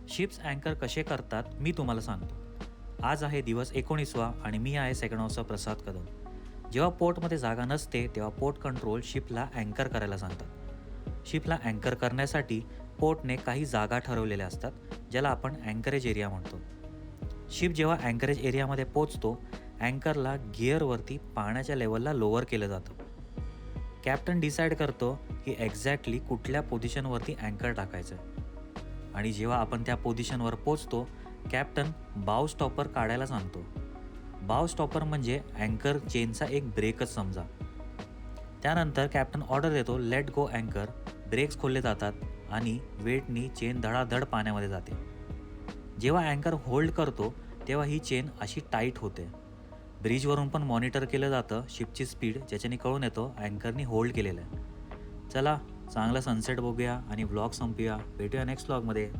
Ships अँकर कसे करतात मी तुम्हाला सांगतो. आज आहे दिवस 19वा आणि मी आहे सेकंड हाऊसचा प्रसाद कदम. जेव्हा पोर्टमध्ये जागा नसते तेव्हा पोर्ट कंट्रोल शिपला अँकर करायला सांगतात. शिपला अँकर करण्यासाठी पोर्टने काही जागा ठरवलेल्या असतात, ज्याला आपण अँकरेज एरिया म्हणतो. शिप जेव्हा अँकरेज एरियामध्ये पोचतो, अँकरला गिअरवरती पाण्याच्या लेवलला लोअर केलं जातं. कॅप्टन डिसाईड करतो की एक्झॅक्टली कुठल्या पोझिशनवरती अँकर टाकायचं आहे. आणि जेव्हा आपण त्या पोझिशनवर पोचतो, कॅप्टन बाव स्टॉपर काढायला सांगतो. बाव स्टॉपर म्हणजे अँकर चेनचा एक ब्रेकच समजा. त्यानंतर कॅप्टन ऑर्डर देतो, लेट गो अँकर. ब्रेक्स खोलले जातात आणि वेटनी चेन धडाधड पाण्यामध्ये जाते. जेव्हा अँकर होल्ड करतो तेव्हा ही चेन अशी टाईट होते. ब्रिजवरून पण मॉनिटर केलं जातं शिपची स्पीड, ज्याच्याने कळून येतो अँकरनी होल्ड केलेलं आहे. चला चांगला सनसेट बघूया आणि व्लॉग संपूया. भेटूया नेक्स्ट व्लॉगमध्ये.